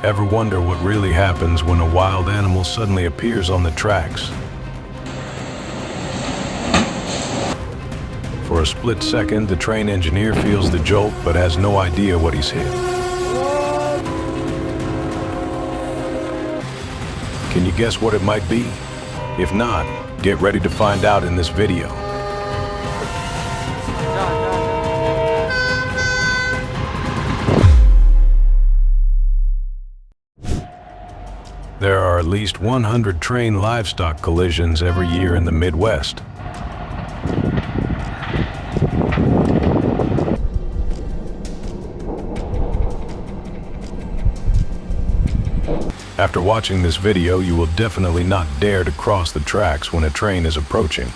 Ever wonder what really happens when a wild animal suddenly appears on the tracks? For a split second, the train engineer feels the jolt but has no idea what he's hit. Can you guess what it might be? If not, get ready to find out in this video. There are at least 100 train livestock collisions every year in the Midwest. After watching this video, you will definitely not dare to cross the tracks when a train is approaching.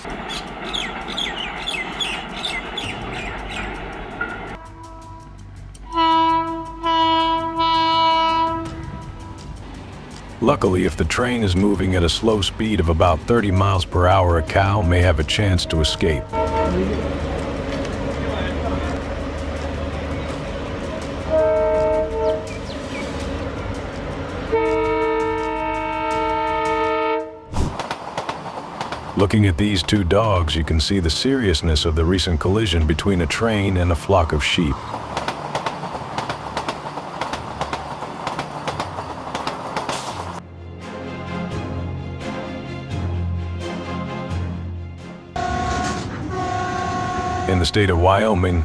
Luckily, if the train is moving at a slow speed of about 30 miles per hour, a cow may have a chance to escape. Looking at these two dogs, you can see the seriousness of the recent collision between a train and a flock of sheep. In the state of Wyoming,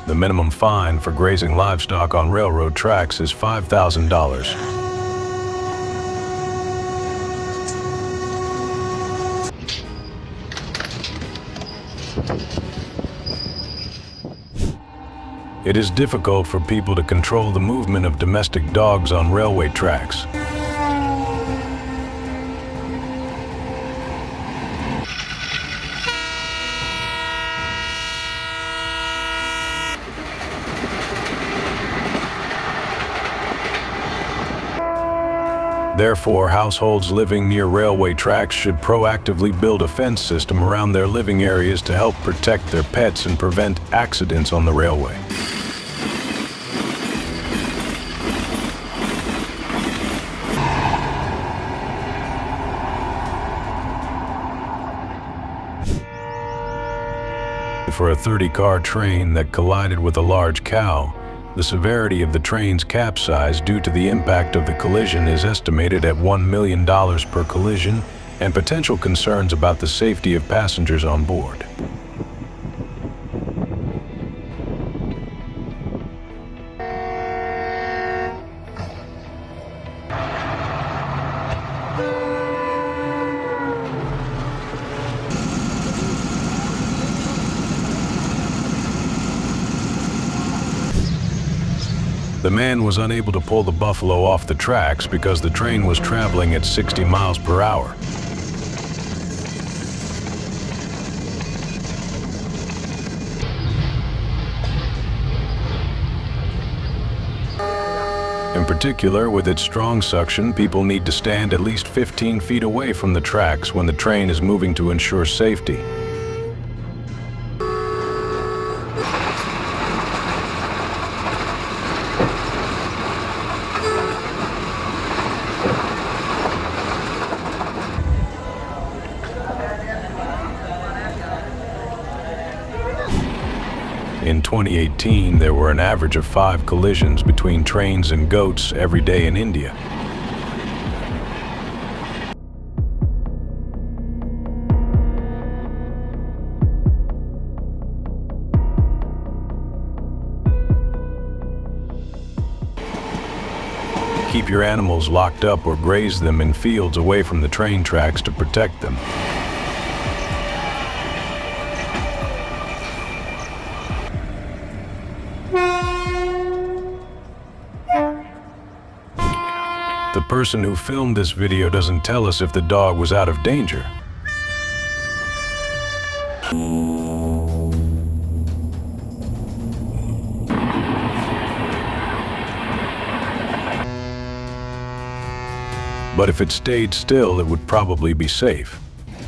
the minimum fine for grazing livestock on railroad tracks is $5,000. It is difficult for people to control the movement of domestic dogs on railway tracks. Therefore, households living near railway tracks should proactively build a fence system around their living areas to help protect their pets and prevent accidents on the railway. For a 30-car train that collided with a large cow, the severity of the train's capsize due to the impact of the collision is estimated at $1 million per collision, and potential concerns about the safety of passengers on board. The man was unable to pull the buffalo off the tracks because the train was traveling at 60 miles per hour. In particular, with its strong suction, people need to stand at least 15 feet away from the tracks when the train is moving to ensure safety. In 2018, there were an average of 5 collisions between trains and goats every day in India. Keep your animals locked up or graze them in fields away from the train tracks to protect them. The person who filmed this video doesn't tell us if the dog was out of danger. But if it stayed still, it would probably be safe.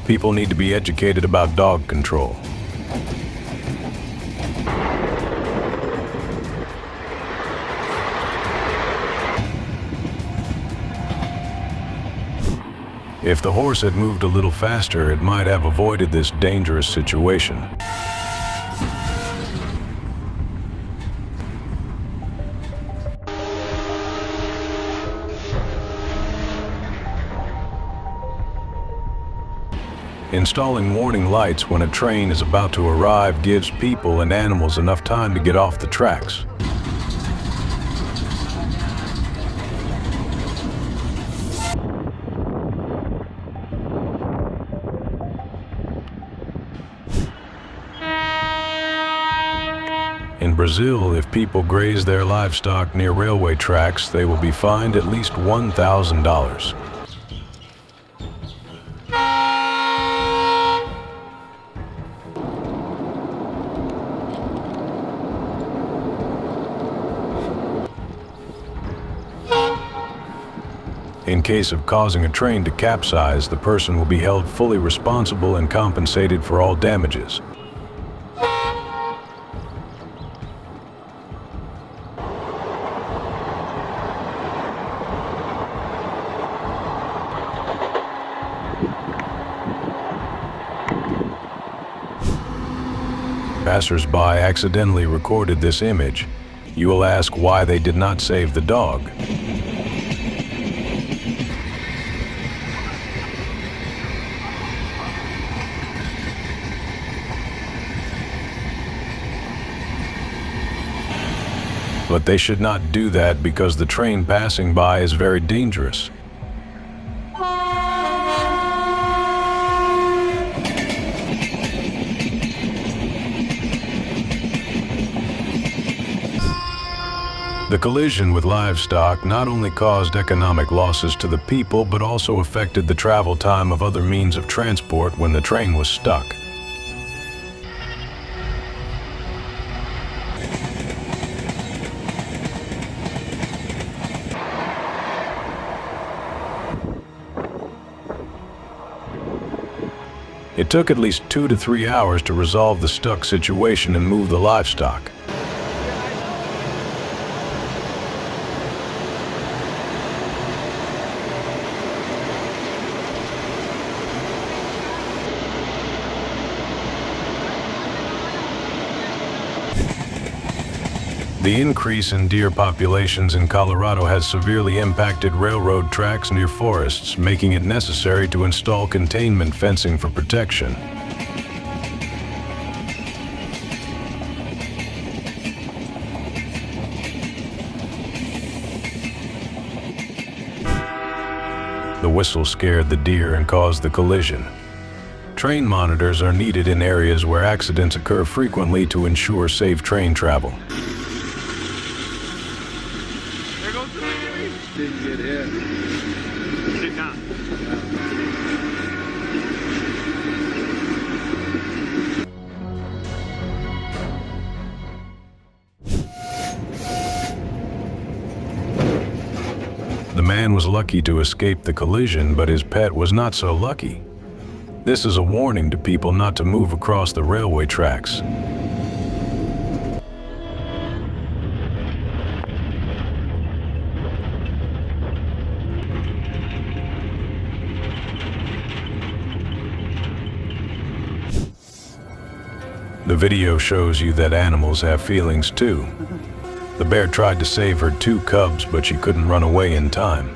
People need to be educated about dog control. If the horse had moved a little faster, it might have avoided this dangerous situation. Installing warning lights when a train is about to arrive gives people and animals enough time to get off the tracks. In Brazil, if people graze their livestock near railway tracks, they will be fined at least $1,000. In case of causing a train to capsize, the person will be held fully responsible and compensated for all damages. Passers-by accidentally recorded this image. You will ask why they did not save the dog. But they should not do that because the train passing by is very dangerous. The collision with livestock not only caused economic losses to the people, but also affected the travel time of other means of transport when the train was stuck. It took at least 2 to 3 hours to resolve the stuck situation and move the livestock. The increase in deer populations in Colorado has severely impacted railroad tracks near forests, making it necessary to install containment fencing for protection. The whistle scared the deer and caused the collision. Train monitors are needed in areas where accidents occur frequently to ensure safe train travel. Didn't get hit. Did not. The man was lucky to escape the collision, but his pet was not so lucky. This is a warning to people not to move across the railway tracks. The video shows you that animals have feelings too. The bear tried to save her 2 cubs, but she couldn't run away in time.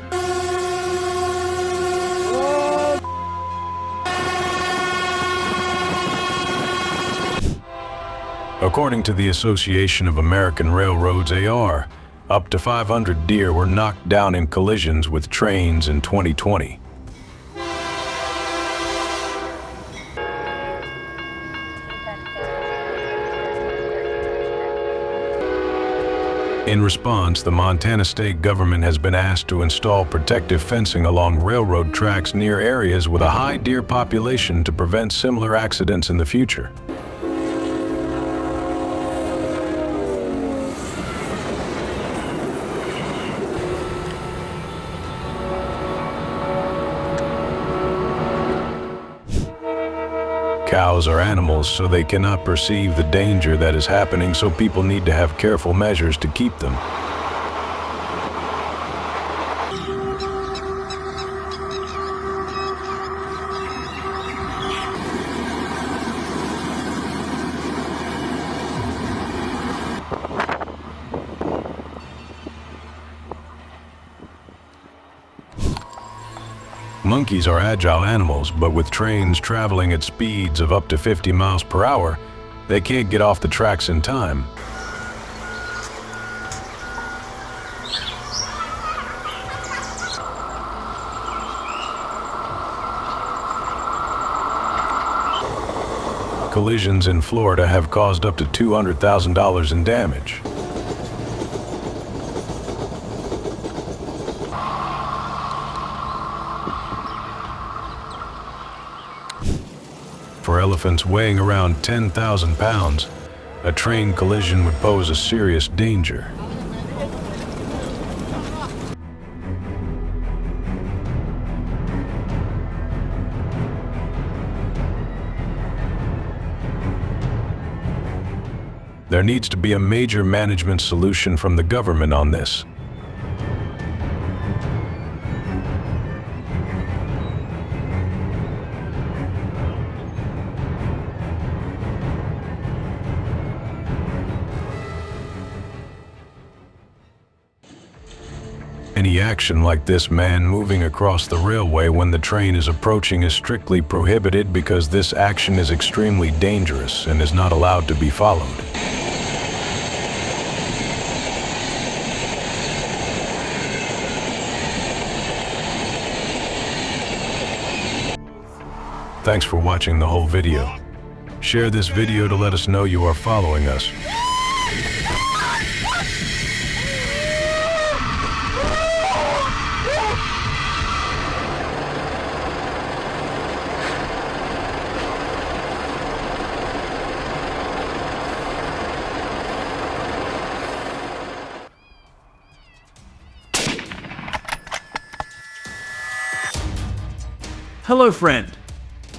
According to the Association of American Railroads, AR, up to 500 deer were knocked down in collisions with trains in 2020. In response, the Montana state government has been asked to install protective fencing along railroad tracks near areas with a high deer population to prevent similar accidents in the future. Cows are animals, so they cannot perceive the danger that is happening, so people need to have careful measures to keep them. Monkeys are agile animals, but with trains traveling at speeds of up to 50 miles per hour, they can't get off the tracks in time. Collisions in Florida have caused up to $200,000 in damage. For elephants weighing around 10,000 pounds, a train collision would pose a serious danger. There needs to be a major management solution from the government on this. Any action like this man moving across the railway when the train is approaching is strictly prohibited because this action is extremely dangerous and is not allowed to be followed. Thanks for watching the whole video. Share this video to let us know you are following us. Hello, friend.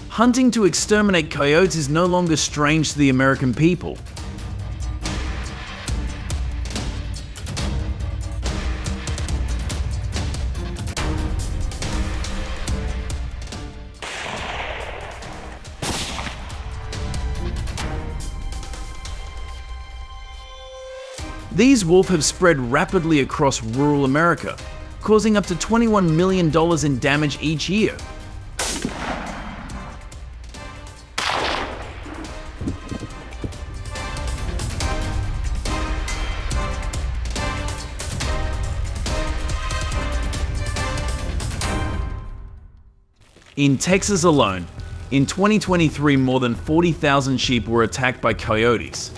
Hunting to exterminate coyotes is no longer strange to the American people. These wolves have spread rapidly across rural America, causing up to $21 million in damage each year. In Texas alone, in 2023, more than 40,000 sheep were attacked by coyotes.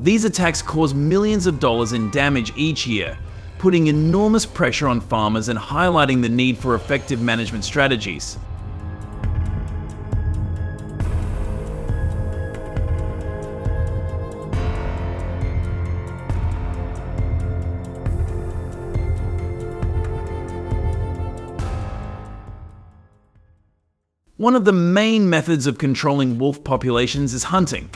These attacks cause millions of dollars in damage each year, putting enormous pressure on farmers and highlighting the need for effective management strategies. One of the main methods of controlling wolf populations is hunting.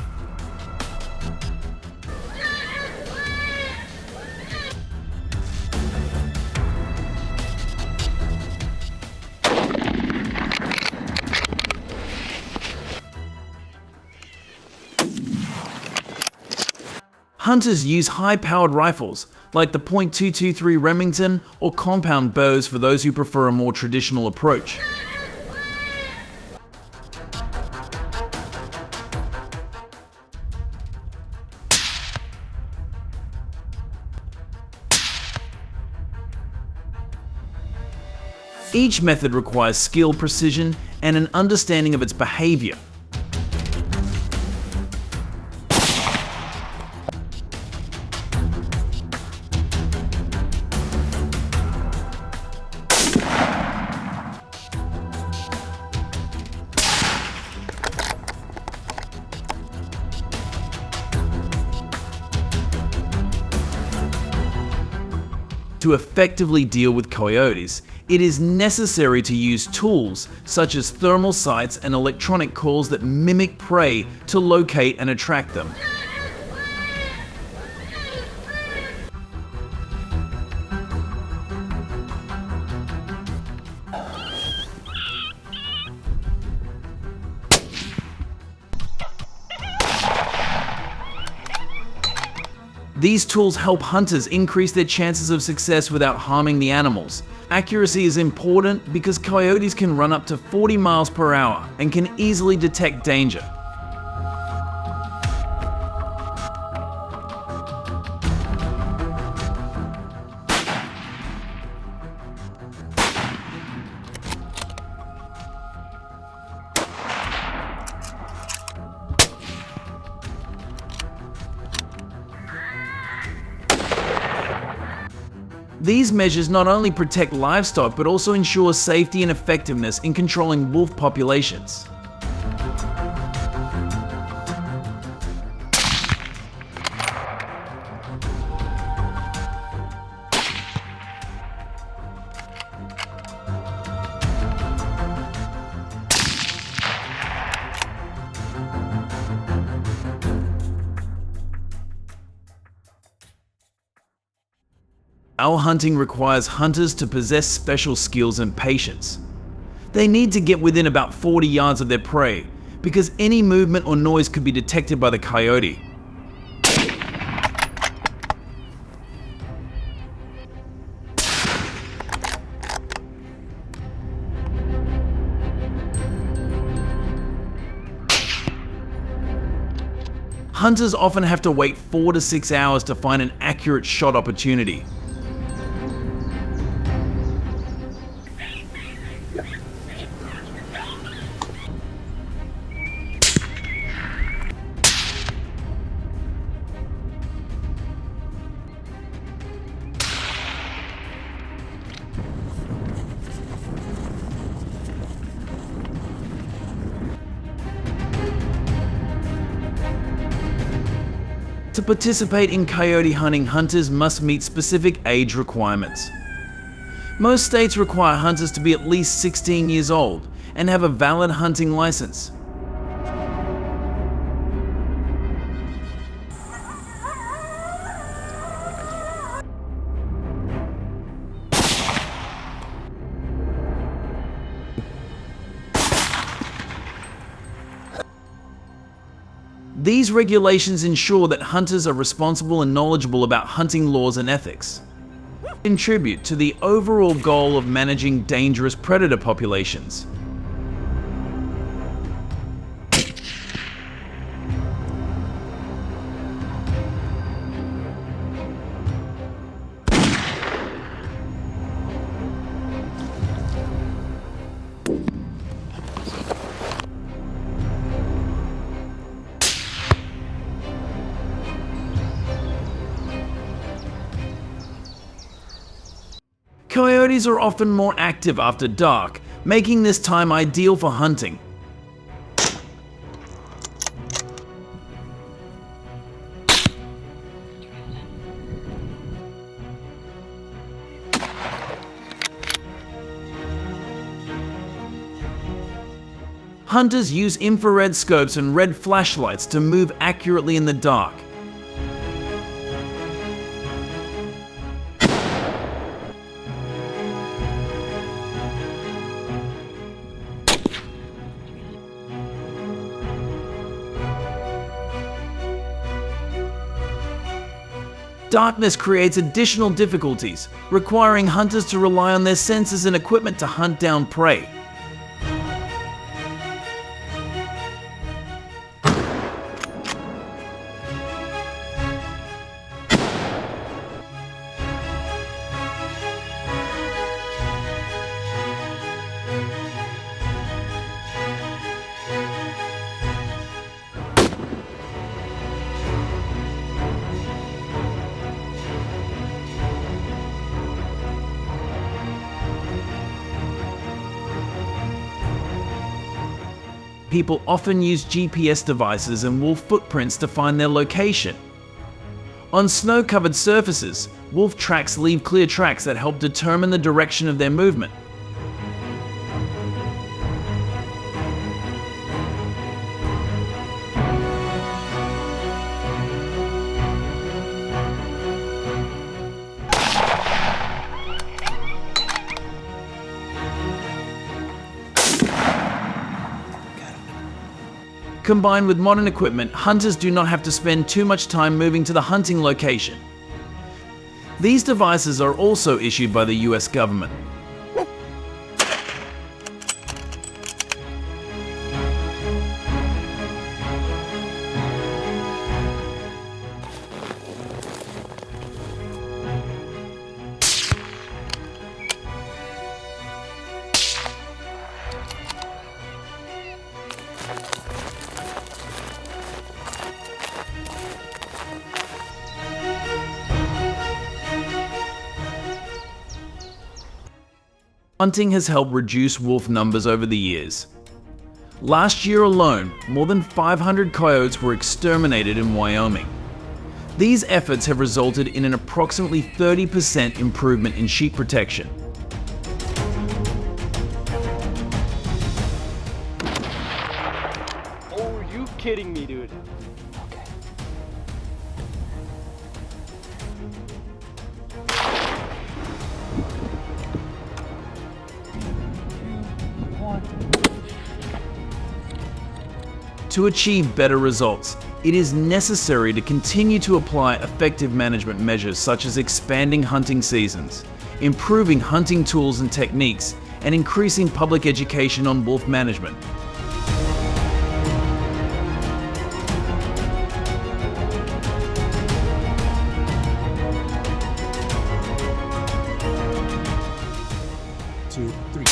Hunters use high-powered rifles, like the .223 Remington or compound bows for those who prefer a more traditional approach. Each method requires skill, precision, and an understanding of its behavior. To effectively deal with coyotes, it is necessary to use tools such as thermal sights and electronic calls that mimic prey to locate and attract them. These tools help hunters increase their chances of success without harming the animals. Accuracy is important because coyotes can run up to 40 miles per hour and can easily detect danger. These measures not only protect livestock but also ensure safety and effectiveness in controlling wolf populations. Owl hunting requires hunters to possess special skills and patience. They need to get within about 40 yards of their prey, because any movement or noise could be detected by the coyote. Hunters often have to wait 4 to 6 hours to find an accurate shot opportunity. To participate in coyote hunting, hunters must meet specific age requirements. Most states require hunters to be at least 16 years old and have a valid hunting license. These regulations ensure that hunters are responsible and knowledgeable about hunting laws and ethics. Contribute to the overall goal of managing dangerous predator populations. Coyotes are often more active after dark, making this time ideal for hunting. Hunters use infrared scopes and red flashlights to move accurately in the dark. Darkness creates additional difficulties, requiring hunters to rely on their senses and equipment to hunt down prey. People often use GPS devices and wolf footprints to find their location. On snow-covered surfaces, wolf tracks leave clear tracks that help determine the direction of their movement. Combined with modern equipment, hunters do not have to spend too much time moving to the hunting location. These devices are also issued by the US government. Hunting has helped reduce wolf numbers over the years. Last year alone, more than 500 coyotes were exterminated in Wyoming. These efforts have resulted in an approximately 30% improvement in sheep protection. Oh, are you kidding me, dude? To achieve better results, it is necessary to continue to apply effective management measures such as expanding hunting seasons, improving hunting tools and techniques, and increasing public education on wolf management. Two, three.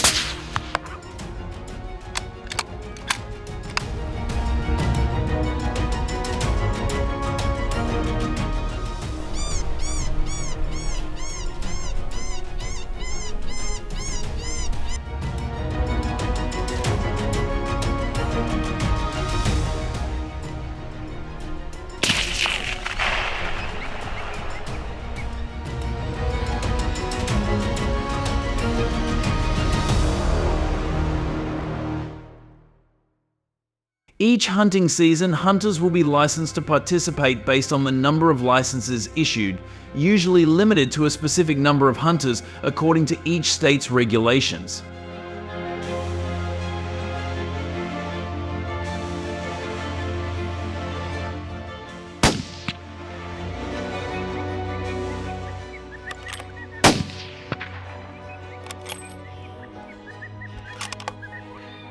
Each hunting season, hunters will be licensed to participate based on the number of licenses issued, usually limited to a specific number of hunters according to each state's regulations.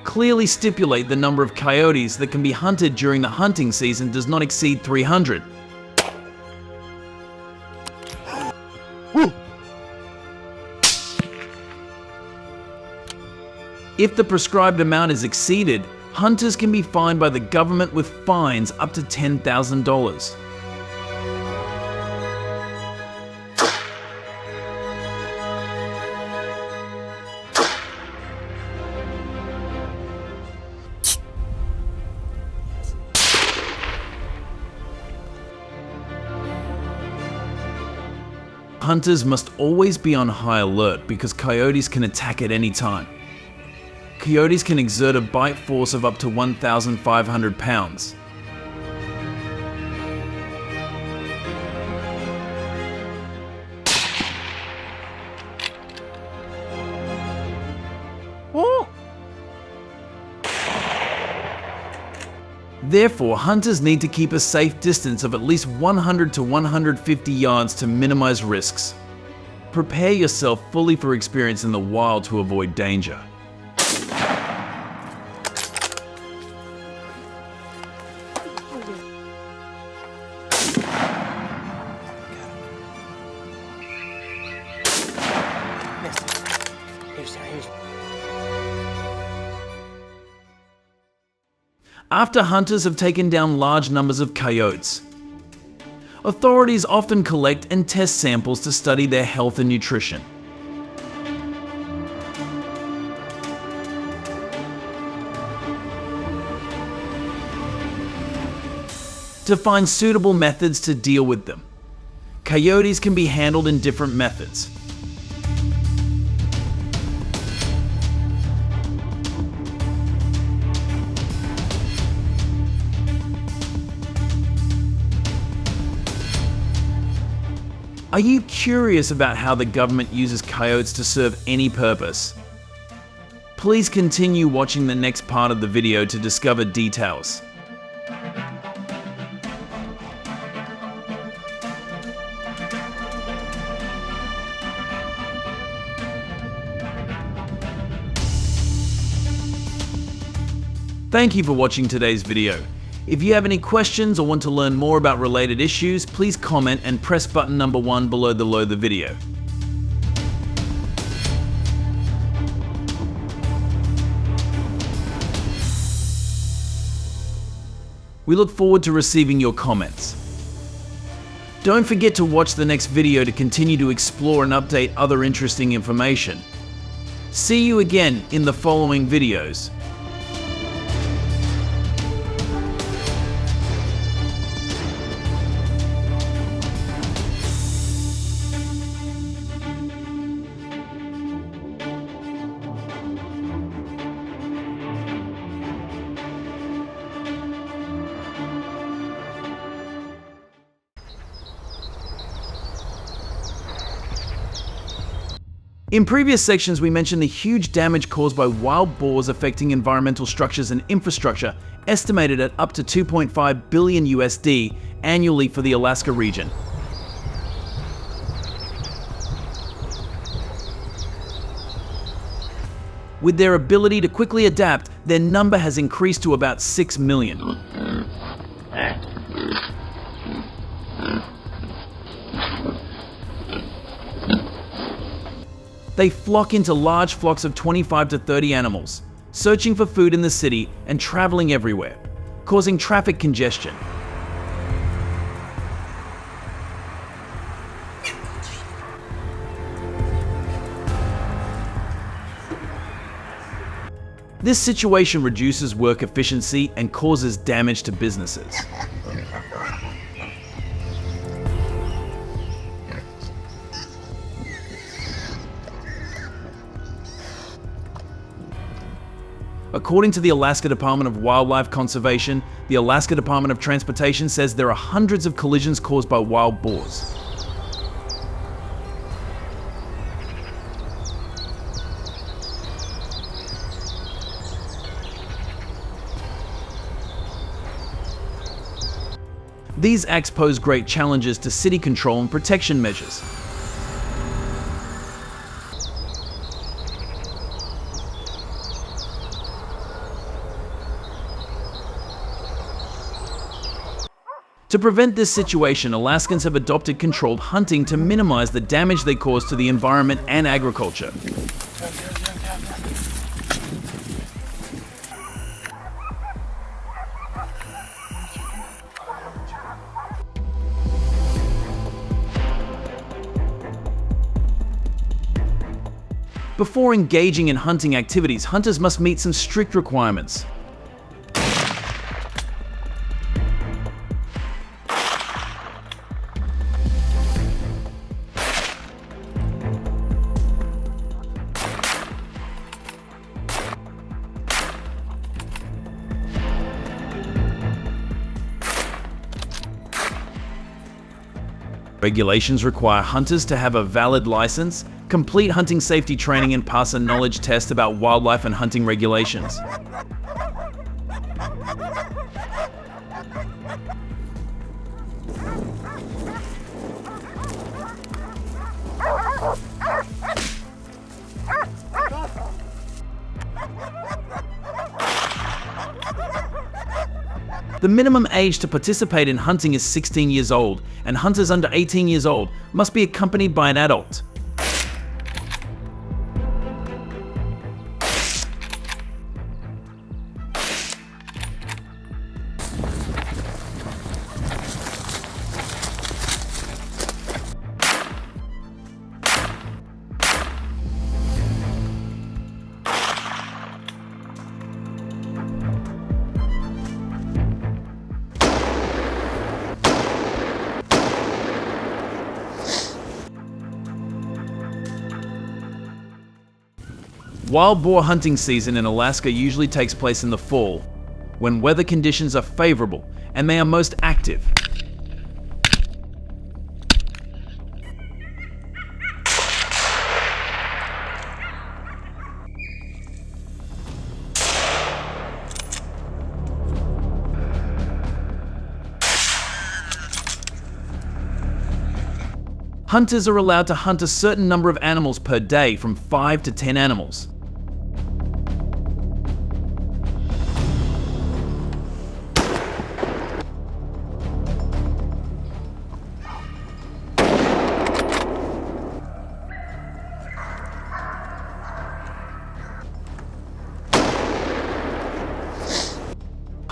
Clearly stipulate the number of coyotes that can be hunted during the hunting season does not exceed 300. If the prescribed amount is exceeded, hunters can be fined by the government with fines up to $10,000. Hunters must always be on high alert because coyotes can attack at any time. Coyotes can exert a bite force of up to 1,500 pounds. Therefore, hunters need to keep a safe distance of at least 100 to 150 yards to minimize risks. Prepare yourself fully for experience in the wild to avoid danger. After hunters have taken down large numbers of coyotes, authorities often collect and test samples to study their health and nutrition. To find suitable methods to deal with them. Coyotes can be handled in different methods. Are you curious about how the government uses coyotes to serve any purpose? Please continue watching the next part of the video to discover details. Thank you for watching today's video. If you have any questions or want to learn more about related issues, please comment and press button number 1 below the video. We look forward to receiving your comments. Don't forget to watch the next video to continue to explore and update other interesting information. See you again in the following videos. In previous sections, we mentioned the huge damage caused by wild boars affecting environmental structures and infrastructure, estimated at up to 2.5 billion USD annually for the Alaska region. With their ability to quickly adapt, their number has increased to about 6 million. They flock into large flocks of 25 to 30 animals, searching for food in the city and traveling everywhere, causing traffic congestion. This situation reduces work efficiency and causes damage to businesses. According to the Alaska Department of Wildlife Conservation, the Alaska Department of Transportation says there are hundreds of collisions caused by wild boars. These acts pose great challenges to city control and protection measures. To prevent this situation, Alaskans have adopted controlled hunting to minimize the damage they cause to the environment and agriculture. Before engaging in hunting activities, hunters must meet some strict requirements. Regulations require hunters to have a valid license, complete hunting safety training, and pass a knowledge test about wildlife and hunting regulations. The minimum age to participate in hunting is 16 years old, and hunters under 18 years old must be accompanied by an adult. Wild boar hunting season in Alaska usually takes place in the fall, when weather conditions are favorable and they are most active. Hunters are allowed to hunt a certain number of animals per day, from 5 to 10 animals.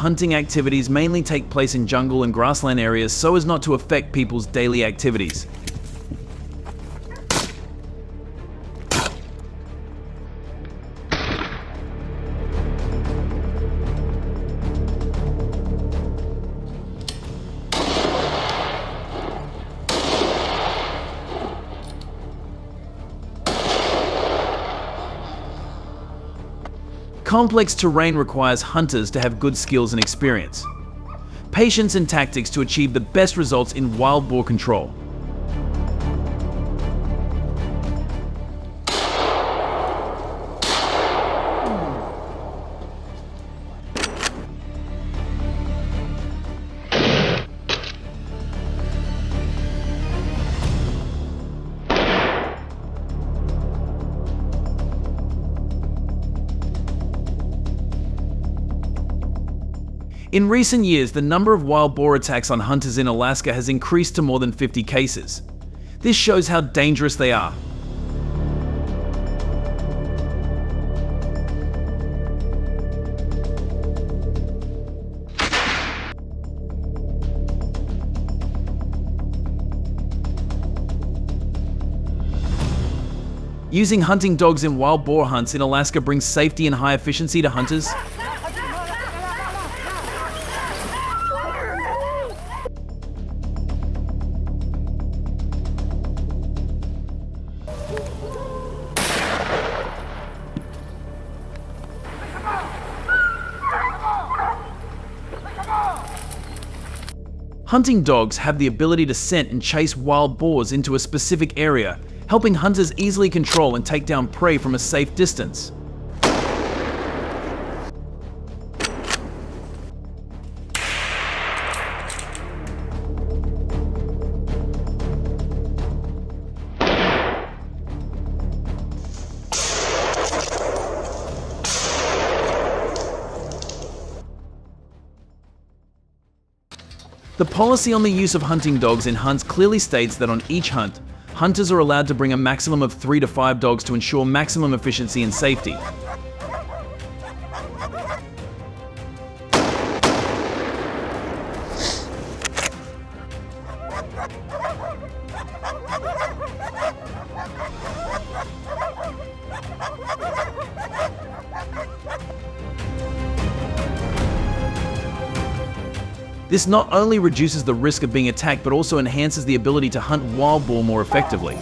hunting activities mainly take place in jungle and grassland areas so as not to affect people's daily activities. Complex terrain requires hunters to have good skills and experience, patience and tactics to achieve the best results in wild boar control. In recent years, the number of wild boar attacks on hunters in Alaska has increased to more than 50 cases. This shows how dangerous they are. Using hunting dogs in wild boar hunts in Alaska brings safety and high efficiency to hunters. Hunting dogs have the ability to scent and chase wild boars into a specific area, helping hunters easily control and take down prey from a safe distance. The policy on the use of hunting dogs in hunts clearly states that on each hunt, hunters are allowed to bring a maximum of 3 to 5 dogs to ensure maximum efficiency and safety. This not only reduces the risk of being attacked, but also enhances the ability to hunt wild boar more effectively.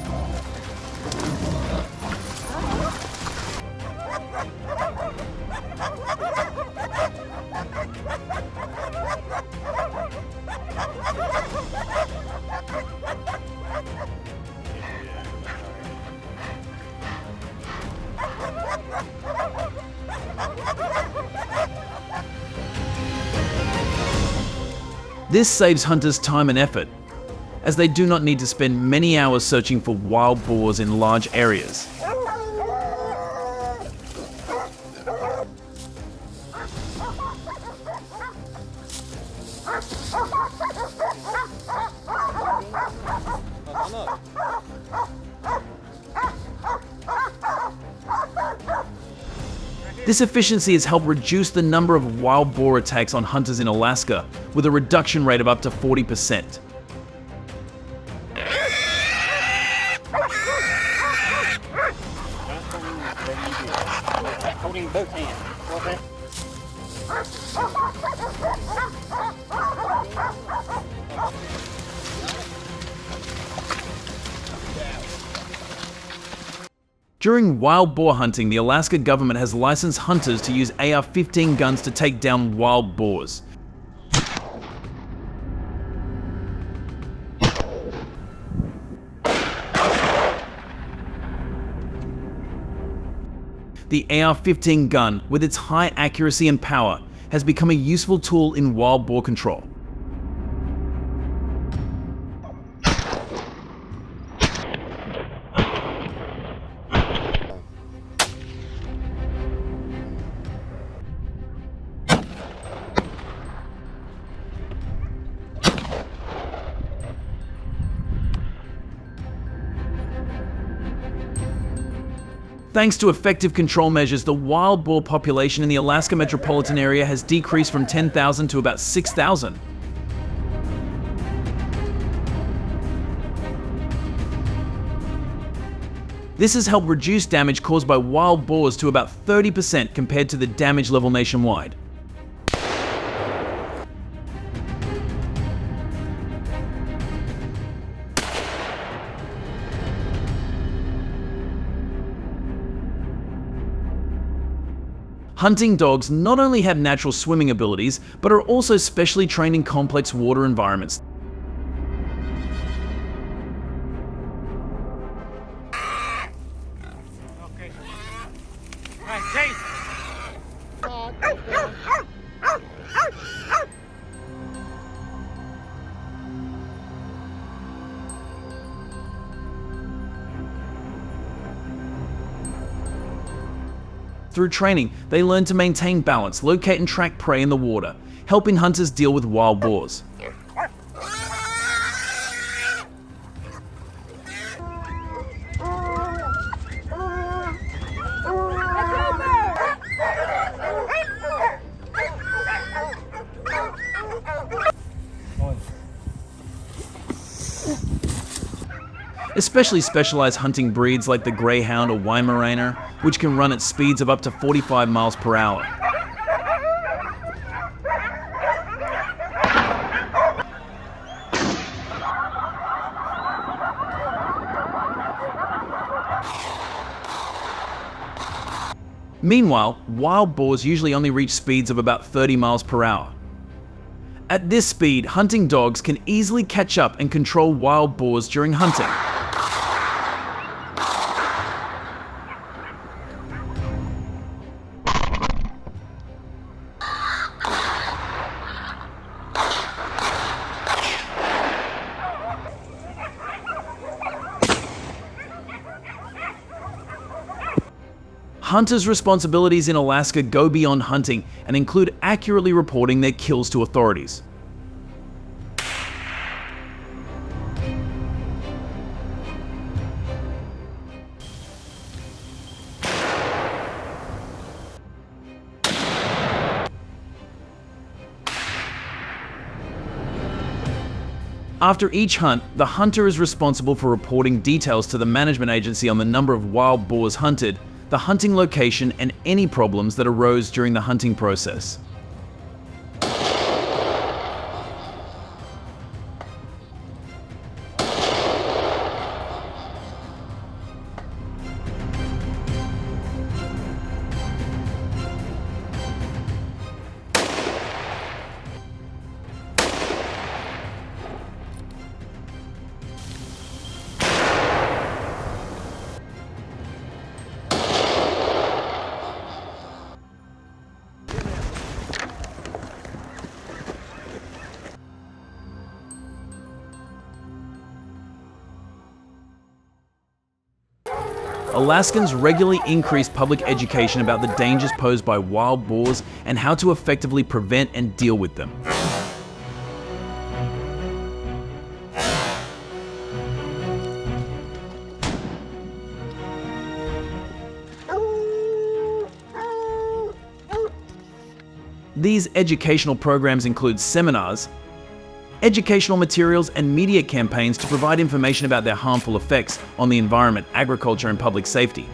This saves hunters time and effort, as they do not need to spend many hours searching for wild boars in large areas. This efficiency has helped reduce the number of wild boar attacks on hunters in Alaska, with a reduction rate of up to 40%. Holding both hands. Okay. During wild boar hunting, the Alaska government has licensed hunters to use AR-15 guns to take down wild boars. The AR-15 gun, with its high accuracy and power, has become a useful tool in wild boar control. Thanks to effective control measures, the wild boar population in the Alaska metropolitan area has decreased from 10,000 to about 6,000. This has helped reduce damage caused by wild boars to about 30% compared to the damage level nationwide. Hunting dogs not only have natural swimming abilities, but are also specially trained in complex water environments. Okay. Alright, Chase! Through training, they learn to maintain balance, locate and track prey in the water, helping hunters deal with wild boars. Especially specialized hunting breeds like the Greyhound or Weimaraner, which can run at speeds of up to 45 miles per hour. Meanwhile, wild boars usually only reach speeds of about 30 miles per hour. At this speed, hunting dogs can easily catch up and control wild boars during hunting. Hunters' responsibilities in Alaska go beyond hunting and include accurately reporting their kills to authorities. After each hunt, the hunter is responsible for reporting details to the management agency on the number of wild boars hunted, the hunting location, and any problems that arose during the hunting process. Alaskans regularly increase public education about the dangers posed by wild boars and how to effectively prevent and deal with them. These educational programs include seminars, educational materials, and media campaigns to provide information about their harmful effects on the environment, agriculture, and public safety.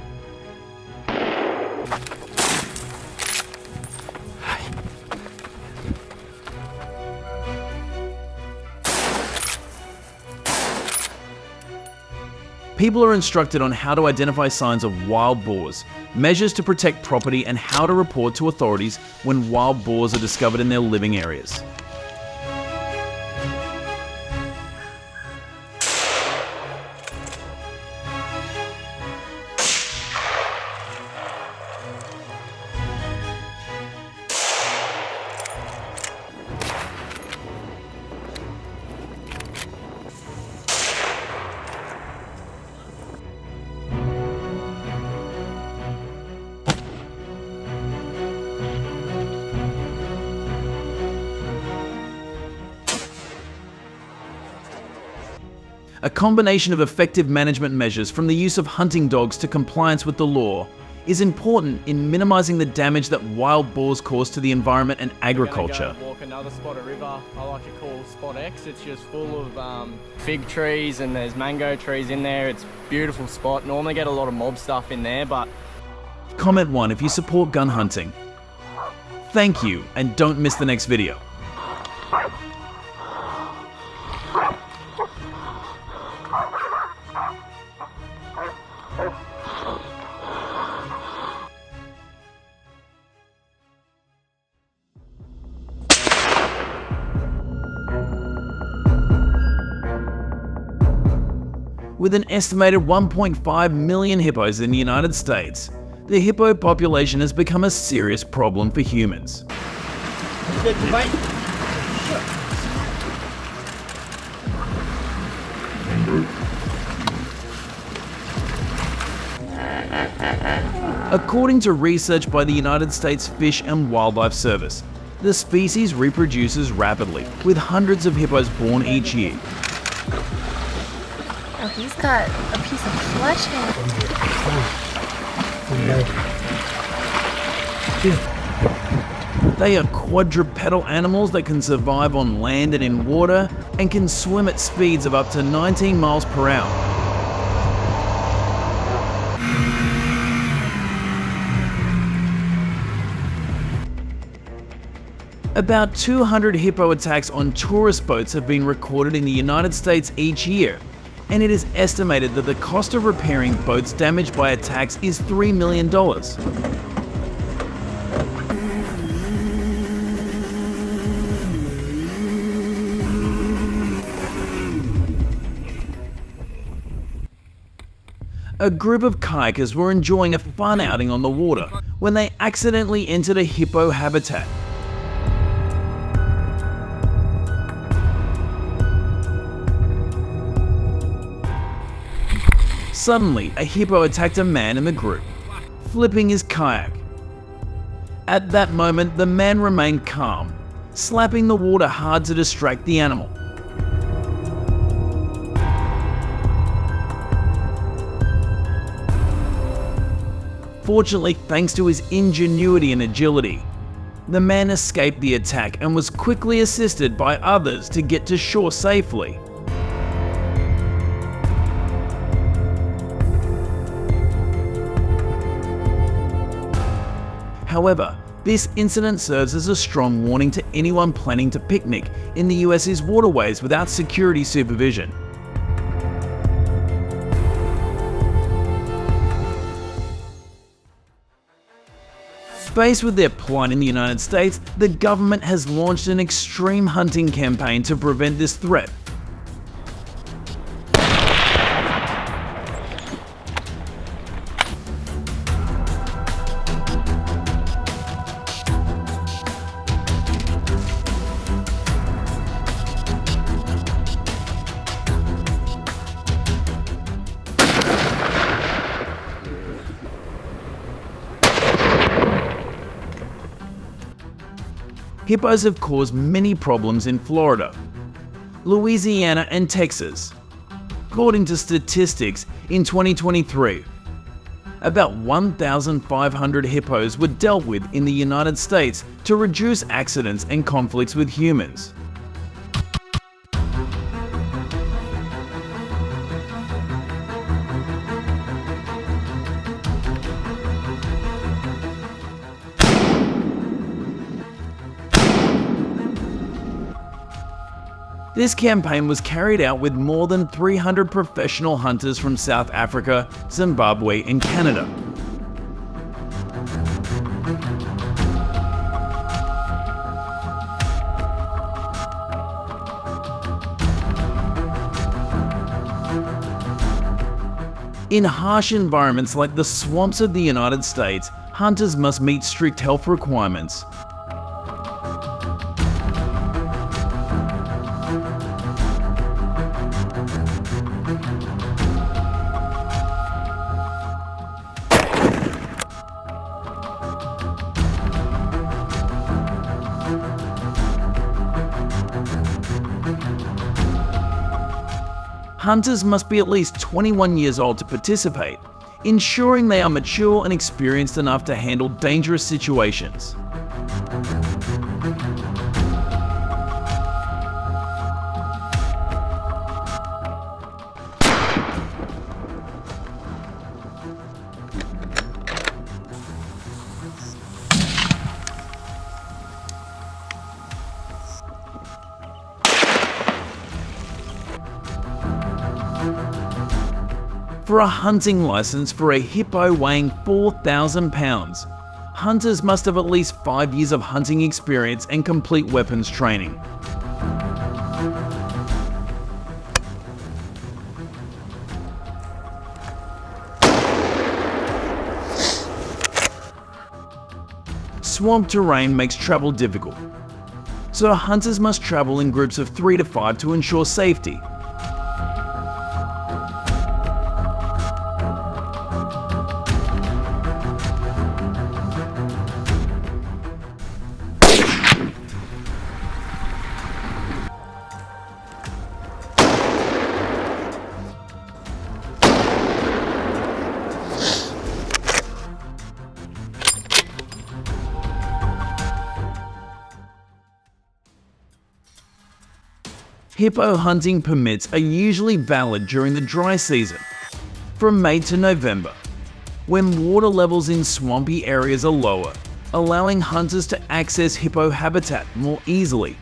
People are instructed on how to identify signs of wild boars, measures to protect property, and how to report to authorities when wild boars are discovered in their living areas. A combination of effective management measures, from the use of hunting dogs to compliance with the law, is important in minimizing the damage that wild boars cause to the environment and agriculture. Go walk another spot of river. I like to call Spot X. It's just full of fig trees and there's mango trees in there. It's a beautiful spot. Normally get a lot of mob stuff in there, but Comment 1 if you support gun hunting. Thank you, and don't miss the next video. With an estimated 1.5 million hippos in the United States, the hippo population has become a serious problem for humans. According to research by the United States Fish and Wildlife Service, the species reproduces rapidly, with hundreds of hippos born each year. Oh, he's got a piece of flesh in. They are quadrupedal animals that can survive on land and in water, and can swim at speeds of up to 19 miles per hour. About 200 hippo attacks on tourist boats have been recorded in the United States each year, and it is estimated that the cost of repairing boats damaged by attacks is $3 million. A group of kayakers were enjoying a fun outing on the water when they accidentally entered a hippo habitat. Suddenly, a hippo attacked a man in the group, flipping his kayak. At that moment, the man remained calm, slapping the water hard to distract the animal. Fortunately, thanks to his ingenuity and agility, the man escaped the attack and was quickly assisted by others to get to shore safely. However, this incident serves as a strong warning to anyone planning to picnic in the US's waterways without security supervision. Faced with their plight in the United States, the government has launched an extreme hunting campaign to prevent this threat. Hippos have caused many problems in Florida, Louisiana, and Texas. According to statistics, in 2023, about 1,500 hippos were dealt with in the United States to reduce accidents and conflicts with humans. This campaign was carried out with more than 300 professional hunters from South Africa, Zimbabwe, and Canada. In harsh environments like the swamps of the United States, hunters must meet strict health requirements. Hunters must be at least 21 years old to participate, ensuring they are mature and experienced enough to handle dangerous situations. For a hunting license for a hippo weighing 4,000 pounds, hunters must have at least 5 years of hunting experience and complete weapons training. Swamp terrain makes travel difficult, so hunters must travel in groups of 3 to 5 to ensure safety. Hippo hunting permits are usually valid during the dry season, from May to November, when water levels in swampy areas are lower, allowing hunters to access hippo habitat more easily.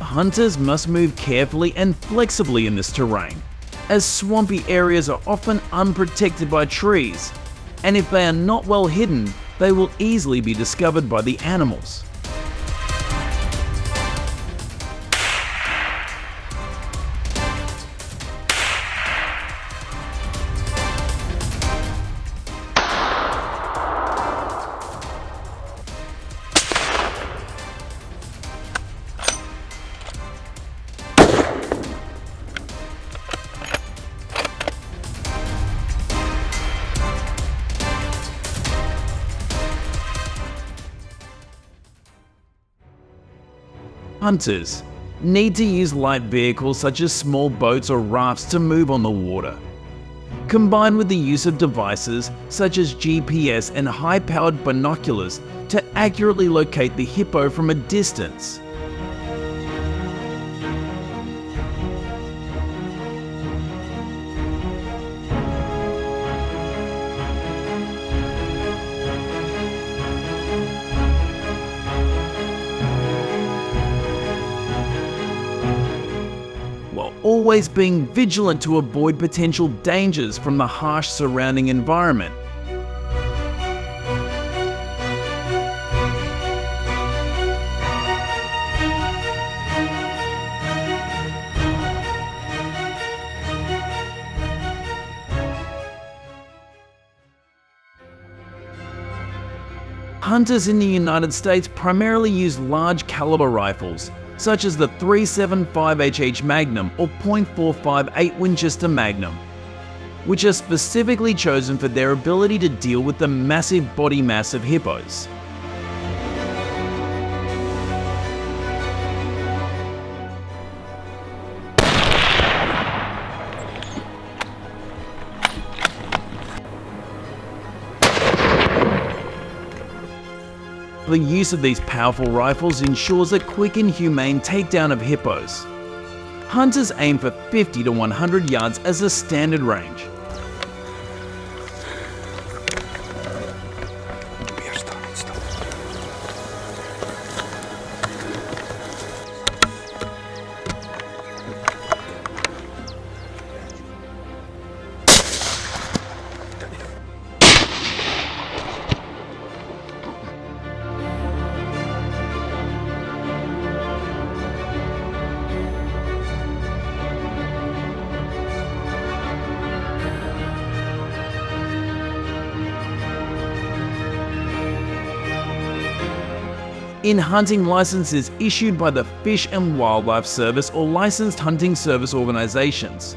Hunters must move carefully and flexibly in this terrain, as swampy areas are often unprotected by trees, and if they are not well hidden, they will easily be discovered by the animals. Hunters need to use light vehicles such as small boats or rafts to move on the water, combined with the use of devices such as GPS and high-powered binoculars to accurately locate the hippo from a distance. Always being vigilant to avoid potential dangers from the harsh surrounding environment. Hunters in the United States primarily use large caliber rifles, such as the .375 Magnum or .458 Winchester Magnum, which are specifically chosen for their ability to deal with the massive body mass of hippos. The use of these powerful rifles ensures a quick and humane takedown of hippos. Hunters aim for 50 to 100 yards as a standard range. in hunting licenses issued by the Fish and Wildlife Service or licensed hunting service organizations.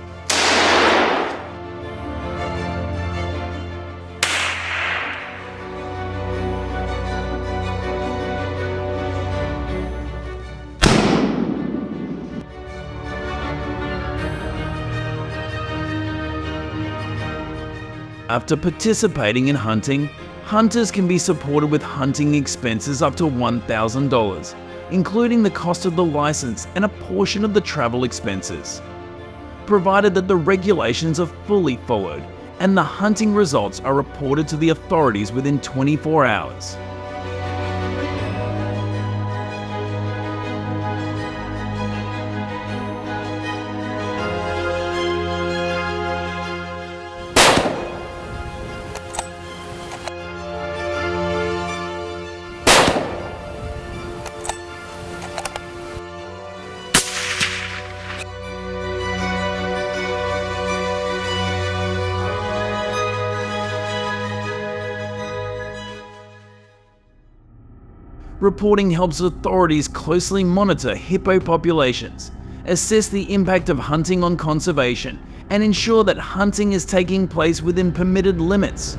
After participating in hunting, hunters can be supported with hunting expenses up to $1,000, including the cost of the license and a portion of the travel expenses, provided that the regulations are fully followed and the hunting results are reported to the authorities within 24 hours. Reporting helps authorities closely monitor hippo populations, assess the impact of hunting on conservation, and ensure that hunting is taking place within permitted limits.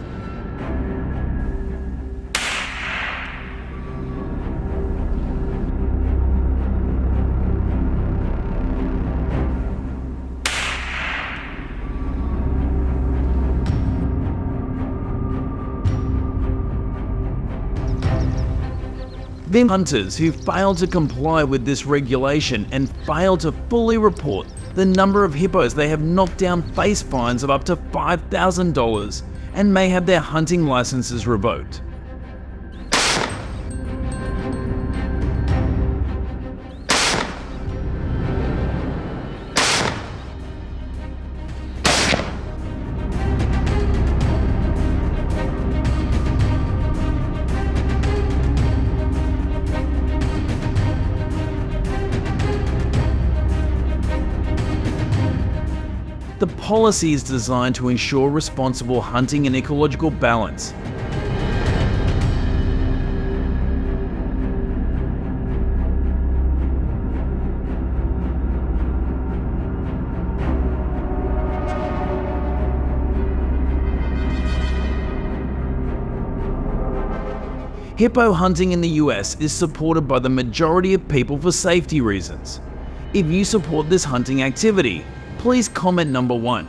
Then hunters who fail to comply with this regulation and fail to fully report the number of hippos they have knocked down face fines of up to $5,000 and may have their hunting licenses revoked. The policy is designed to ensure responsible hunting and ecological balance. Hippo hunting in the US is supported by the majority of people for safety reasons. If you support this hunting activity, please comment number 1.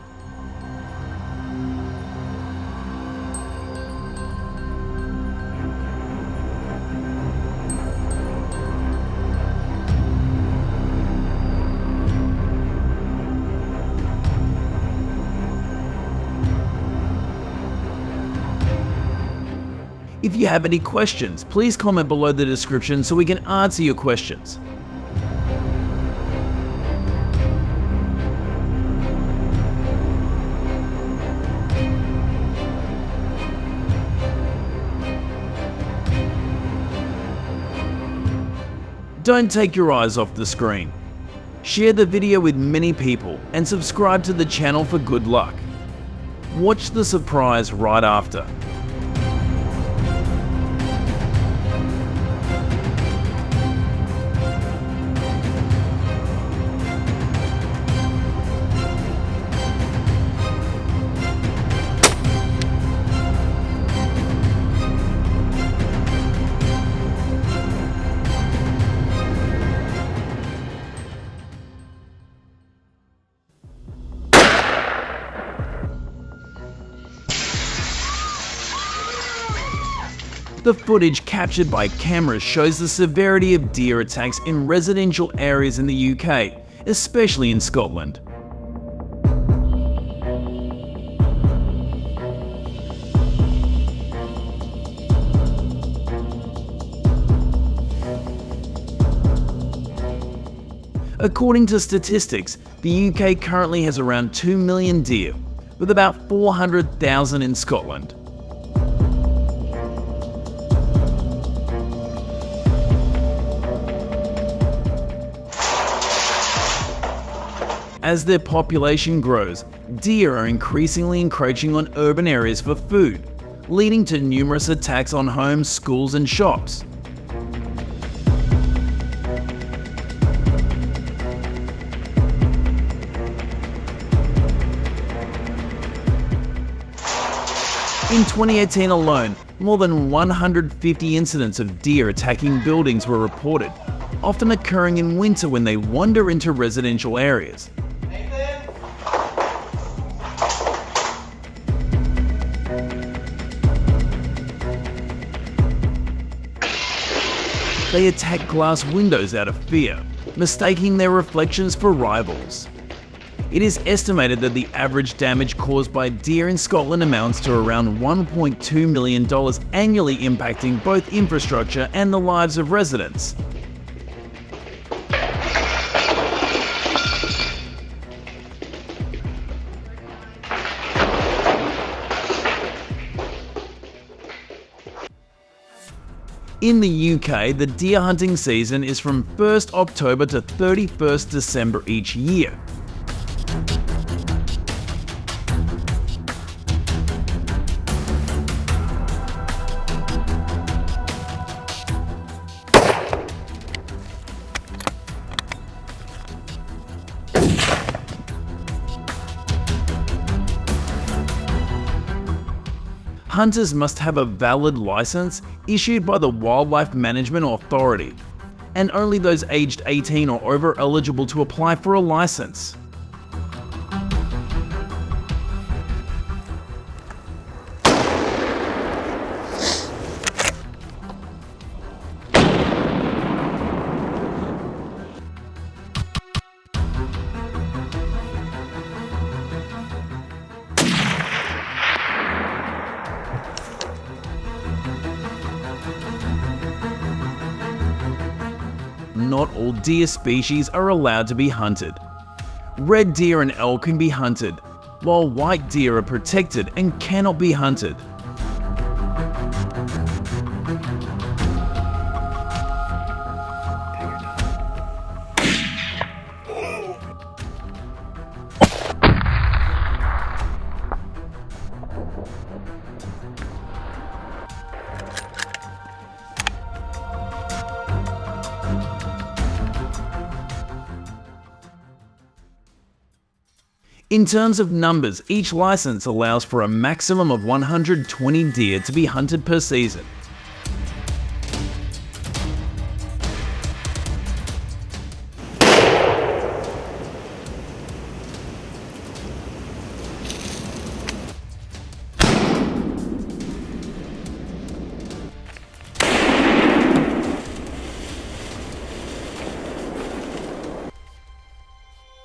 If you have any questions, please comment below the description so we can answer your questions. Don't take your eyes off the screen. Share the video with many people and subscribe to the channel for good luck. Watch the surprise right after. The footage captured by cameras shows the severity of deer attacks in residential areas in the UK, especially in Scotland. According to statistics, the UK currently has around 2 million deer, with about 400,000 in Scotland. As their population grows, deer are increasingly encroaching on urban areas for food, leading to numerous attacks on homes, schools, and shops. In 2018 alone, more than 150 incidents of deer attacking buildings were reported, often occurring in winter when they wander into residential areas. They attack glass windows out of fear, mistaking their reflections for rivals. It is estimated that the average damage caused by deer in Scotland amounts to around $1.2 million annually, impacting both infrastructure and the lives of residents. In the UK, the deer hunting season is from 1st October to 31st December each year. Hunters must have a valid license issued by the Wildlife Management Authority, and only those aged 18 or over are eligible to apply for a license. Not all deer species are allowed to be hunted. Red deer and elk can be hunted, while white deer are protected and cannot be hunted. In terms of numbers, each license allows for a maximum of 120 deer to be hunted per season.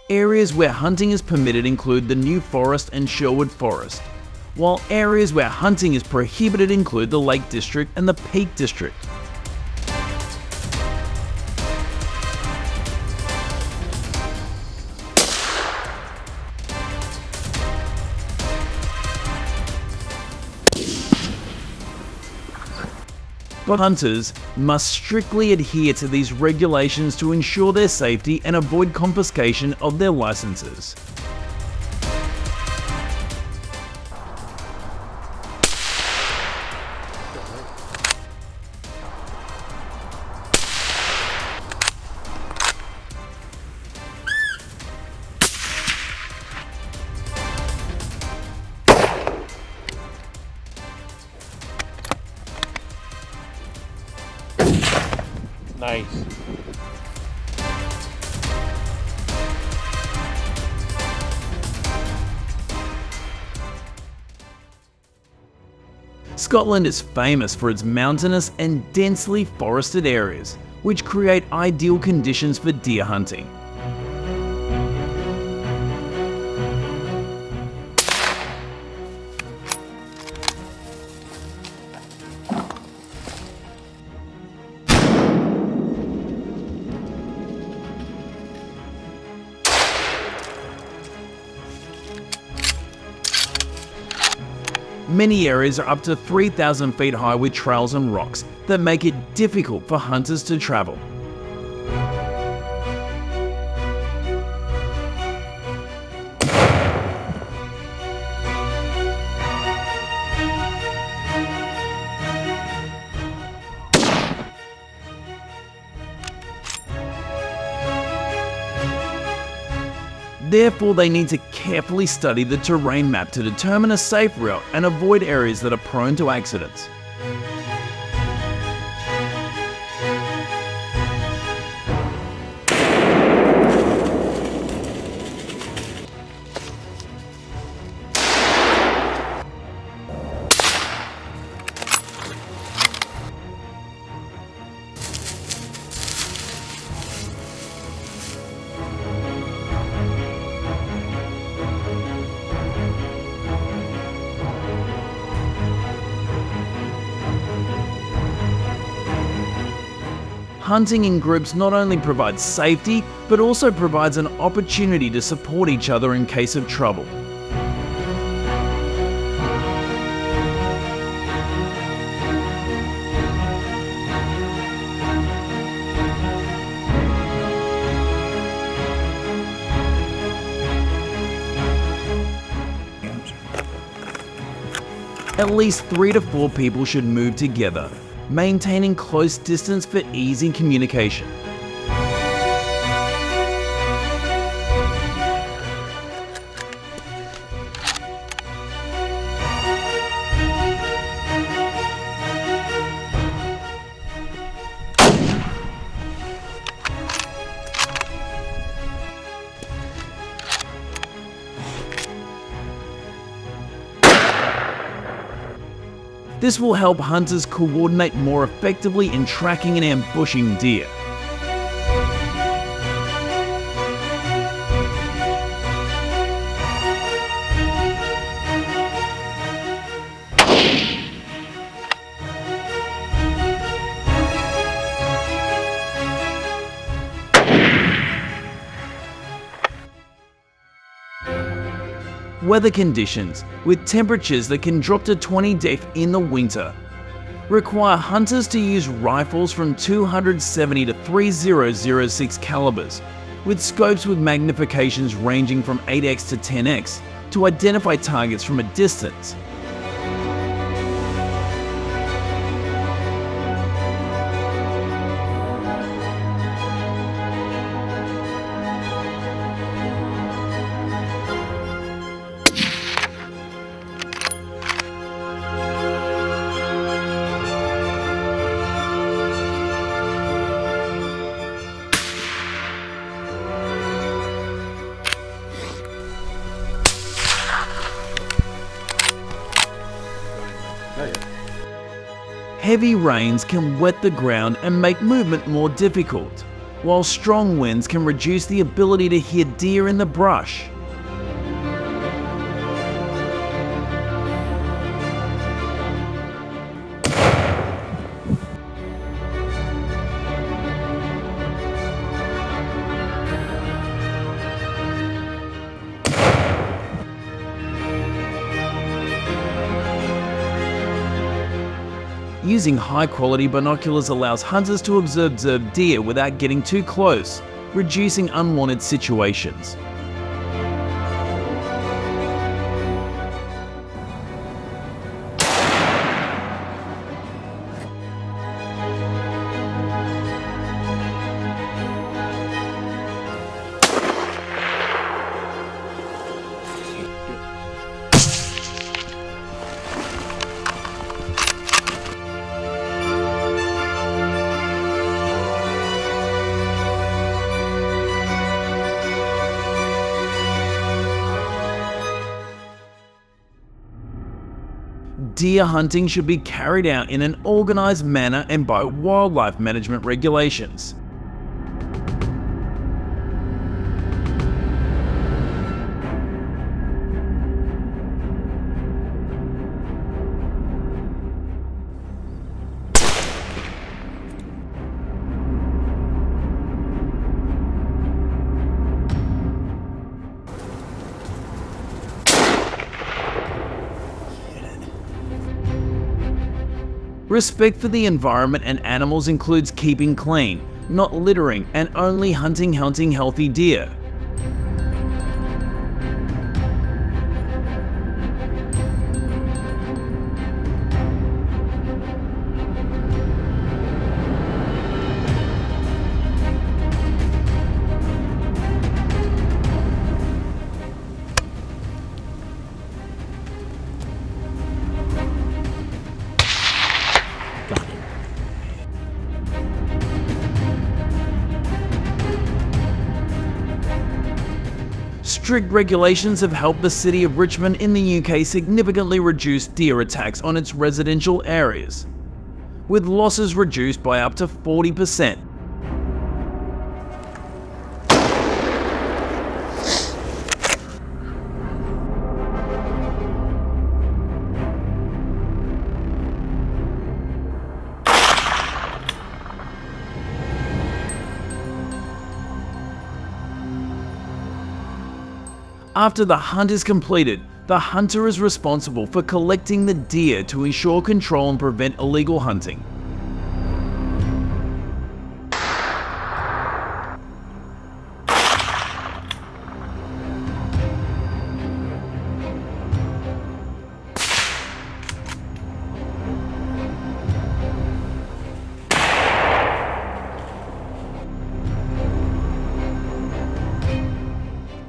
Areas where hunting is permitted include the New Forest and Sherwood Forest, while areas where hunting is prohibited include the Lake District and the Peak District. But hunters must strictly adhere to these regulations to ensure their safety and avoid confiscation of their licenses. Nice. Scotland is famous for its mountainous and densely forested areas, which create ideal conditions for deer hunting. Many areas are up to 3,000 feet high with trails and rocks that make it difficult for hunters to travel. Therefore, they need to carefully study the terrain map to determine a safe route and avoid areas that are prone to accidents. Hunting in groups not only provides safety, but also provides an opportunity to support each other in case of trouble. At least 3 to 4 people should move together, maintaining close distance for easy communication. This will help hunters coordinate more effectively in tracking and ambushing deer. Weather conditions, with temperatures that can drop to 20 degrees in the winter, require hunters to use rifles from 270 to 3006 calibers, with scopes with magnifications ranging from 8x to 10x to identify targets from a distance. Heavy rains can wet the ground and make movement more difficult, while strong winds can reduce the ability to hear deer in the brush. Using high-quality binoculars allows hunters to observe deer without getting too close, reducing unwanted situations. Deer hunting should be carried out in an organized manner and by wildlife management regulations. Respect for the environment and animals includes keeping clean, not littering, and only hunting healthy deer. Strict regulations have helped the city of Richmond in the UK significantly reduce deer attacks on its residential areas, with losses reduced by up to 40%. After the hunt is completed, the hunter is responsible for collecting the deer to ensure control and prevent illegal hunting.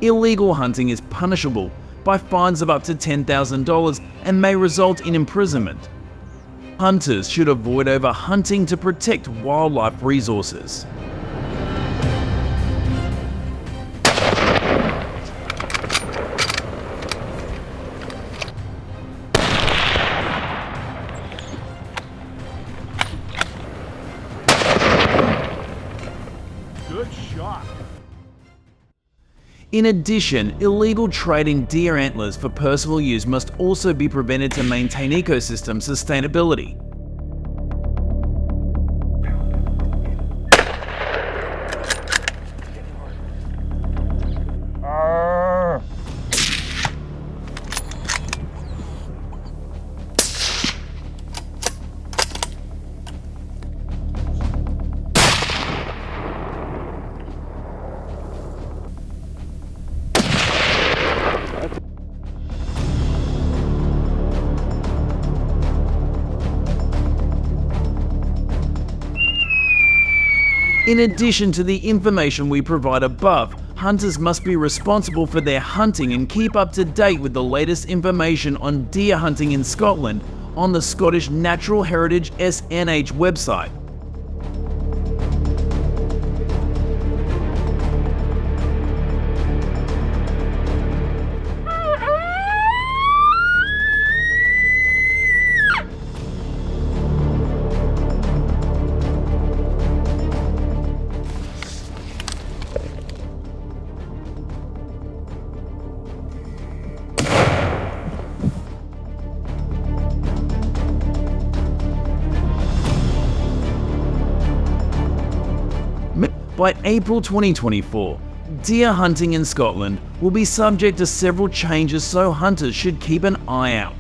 Illegal hunting is punishable by fines of up to $10,000 and may result in imprisonment. Hunters should avoid overhunting to protect wildlife resources. Good shot. In addition, illegal trading deer antlers for personal use must also be prevented to maintain ecosystem sustainability. In addition to the information we provide above, hunters must be responsible for their hunting and keep up to date with the latest information on deer hunting in Scotland on the Scottish Natural Heritage SNH website. By April 2024, deer hunting in Scotland will be subject to several changes, so hunters should keep an eye out.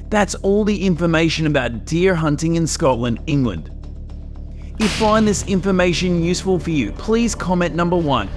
That's all the information about deer hunting in Scotland, England. If you find this information useful for you, please comment number 1.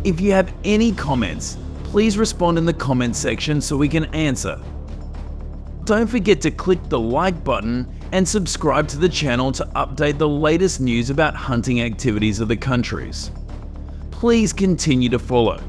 If you have any comments, please respond in the comments section so we can answer. Don't forget to click the like button and subscribe to the channel to update the latest news about hunting activities of the countries. Please continue to follow.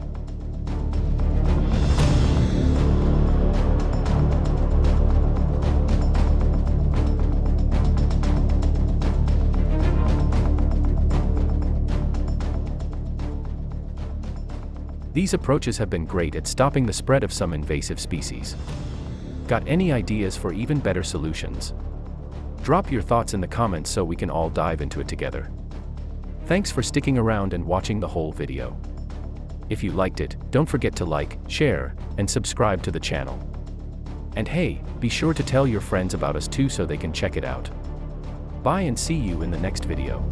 These approaches have been great at stopping the spread of some invasive species. Got any ideas for even better solutions? Drop your thoughts in the comments so we can all dive into it together. Thanks for sticking around and watching the whole video. If you liked it, don't forget to like, share, and subscribe to the channel. And hey, be sure to tell your friends about us too so they can check it out. Bye and see you in the next video.